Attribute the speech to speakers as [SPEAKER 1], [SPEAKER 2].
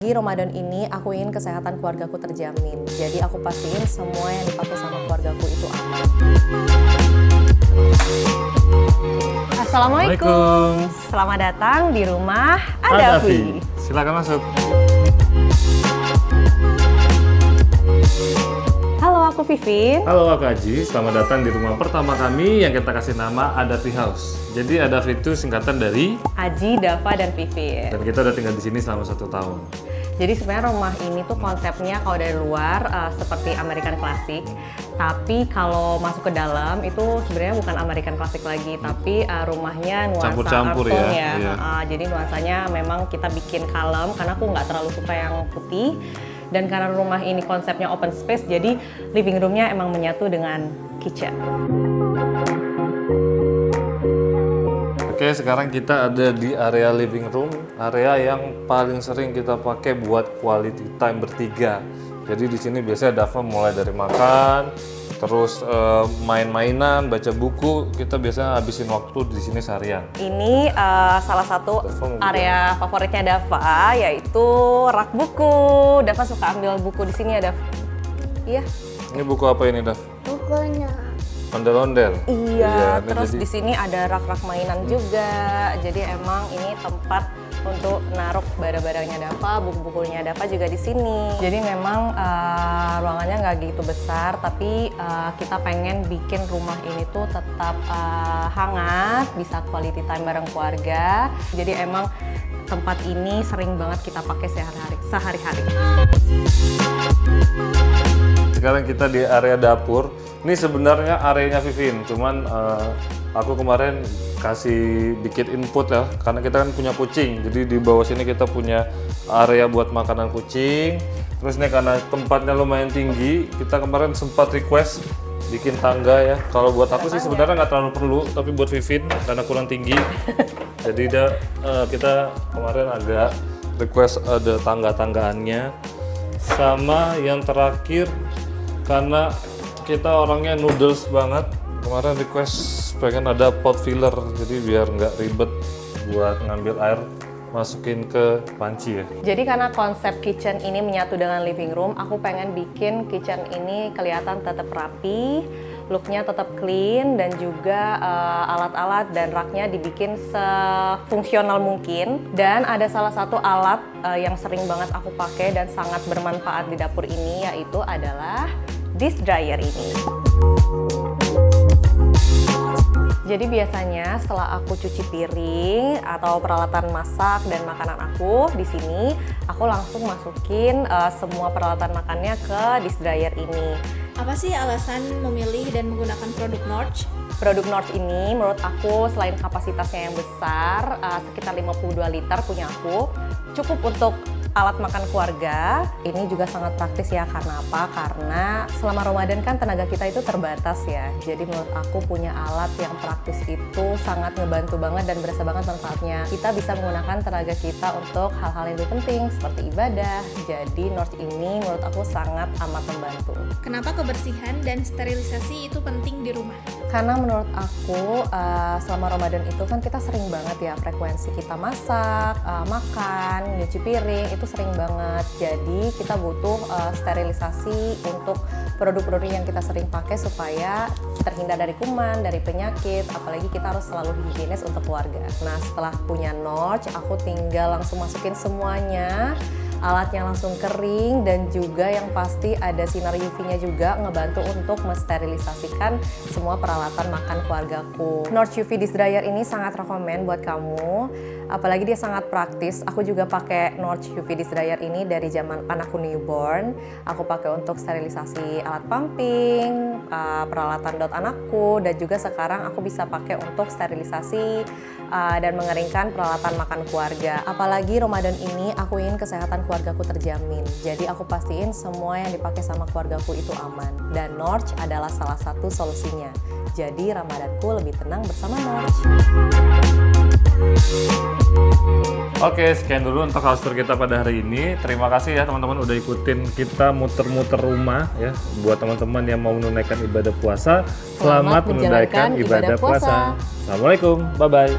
[SPEAKER 1] Di Ramadan ini aku ingin kesehatan keluargaku terjamin. Jadi aku pastiin semua yang dipakai sama keluargaku itu aman. Assalamualaikum. Selamat datang di rumah Adafi.
[SPEAKER 2] Silakan masuk.
[SPEAKER 1] Halo, aku Vivin.
[SPEAKER 2] Halo, aku Aji. Selamat datang di rumah pertama kami yang kita kasih nama Adafi House. Jadi Adafi itu singkatan dari
[SPEAKER 1] Aji, Dava, dan Vivin.
[SPEAKER 2] dan kita udah tinggal di sini selama 1 tahun.
[SPEAKER 1] Jadi sebenarnya rumah ini tuh konsepnya kalau dari luar seperti American Classic, tapi kalau masuk ke dalam itu sebenarnya bukan American Classic lagi, tapi rumahnya nuansa
[SPEAKER 2] Campur-campur
[SPEAKER 1] earth tone
[SPEAKER 2] ya, iya.
[SPEAKER 1] Jadi nuansanya memang kita bikin kalem karena aku nggak terlalu suka yang putih. Dan karena rumah ini konsepnya open space, jadi living roomnya emang menyatu dengan kitchen.
[SPEAKER 2] Oke, sekarang kita ada di area living room, area yang paling sering kita pakai buat quality time bertiga. Jadi di sini biasanya Dava mulai dari makan, terus main-mainan, baca buku. Kita biasanya habisin waktu di sini seharian.
[SPEAKER 1] Ini salah satu area favoritnya Dava, yaitu rak buku. Dava suka ambil buku di sini ya, Dav? Iya.
[SPEAKER 2] Ini buku apa ini, Dav?
[SPEAKER 3] Bukunya.
[SPEAKER 2] Ondel-ondel.
[SPEAKER 1] Iya,
[SPEAKER 2] ini
[SPEAKER 1] terus
[SPEAKER 2] jadi-
[SPEAKER 1] di sini ada rak-rak mainan juga. Jadi emang ini tempat untuk naruh barang-barangnya Dava, buku-bukunya Dava juga di sini. Jadi memang ruangannya nggak gitu besar, tapi kita pengen bikin rumah ini tuh tetap hangat, bisa quality time bareng keluarga. Jadi emang tempat ini sering banget kita pakai sehari-hari.
[SPEAKER 2] Sekarang kita di area dapur. Ini sebenarnya areanya Vivin, cuman aku kemarin kasih dikit input ya, karena kita kan punya kucing. Jadi di bawah sini kita punya area buat makanan kucing. Terus nih karena tempatnya lumayan tinggi, kita kemarin sempat request bikin tangga ya. Kalau buat aku sih sebenarnya nggak terlalu perlu, tapi buat Vivin karena kurang tinggi. Jadi kita kemarin agak request ada tangga-tanggaannya. Sama yang terakhir, karena kita orangnya noodles banget, kemarin request pengen ada pot filler, jadi biar nggak ribet buat ngambil air masukin ke panci ya.
[SPEAKER 1] Jadi karena konsep kitchen ini menyatu dengan living room, aku pengen bikin kitchen ini kelihatan tetap rapi, looknya tetap clean, dan juga alat-alat dan raknya dibikin sefungsional mungkin. Dan ada salah satu alat yang sering banget aku pakai dan sangat bermanfaat di dapur ini, yaitu adalah dish dryer ini. Jadi biasanya setelah aku cuci piring atau peralatan masak dan makanan aku di sini, aku langsung masukin semua peralatan makannya ke dish dryer ini.
[SPEAKER 3] Apa sih alasan memilih dan menggunakan produk Norch?
[SPEAKER 1] Produk Norch ini menurut aku selain kapasitasnya yang besar, sekitar 52 liter punya aku, cukup untuk alat makan keluarga. Ini juga sangat praktis ya, karena apa? Karena selama Ramadan kan tenaga kita itu terbatas ya. Jadi menurut aku punya alat yang praktis itu sangat ngebantu banget dan berasa banget manfaatnya. Kita bisa menggunakan tenaga kita untuk hal-hal yang lebih penting seperti ibadah. Jadi Norch ini menurut aku sangat amat membantu.
[SPEAKER 3] Kenapa kebersihan dan sterilisasi itu penting di rumah?
[SPEAKER 1] Karena menurut aku selama Ramadan itu kan kita sering banget ya frekuensi kita masak, makan, nyuci piring itu sering banget. Jadi kita butuh sterilisasi untuk produk-produk yang kita sering pakai supaya terhindar dari kuman, dari penyakit, apalagi kita harus selalu higienis untuk keluarga. Nah setelah punya Norch, aku tinggal langsung masukin semuanya. Alatnya langsung kering dan juga yang pasti ada sinar UV-nya juga ngebantu untuk mensterilisasikan semua peralatan makan keluargaku. Norch UV Dish Dryer ini sangat rekomen buat kamu, apalagi dia sangat praktis. Aku juga pakai Norch UV Dish Dryer ini dari zaman anakku newborn. Aku pakai untuk sterilisasi alat pumping, peralatan dot anakku, dan juga sekarang aku bisa pakai untuk sterilisasi dan mengeringkan peralatan makan keluarga. Apalagi Ramadan ini aku ingin kesehatan keluargaku terjamin. Jadi aku pastiin semua yang dipakai sama keluargaku itu aman. Dan Norch adalah salah satu solusinya. Jadi Ramadanku lebih tenang bersama Norch.
[SPEAKER 2] Oke, sekian dulu untuk house tour kita pada hari ini. Terima kasih ya teman-teman udah ikutin kita muter-muter rumah ya. Buat teman-teman yang mau menunaikan ibadah puasa, selamat menunaikan ibadah puasa. Assalamualaikum, bye-bye.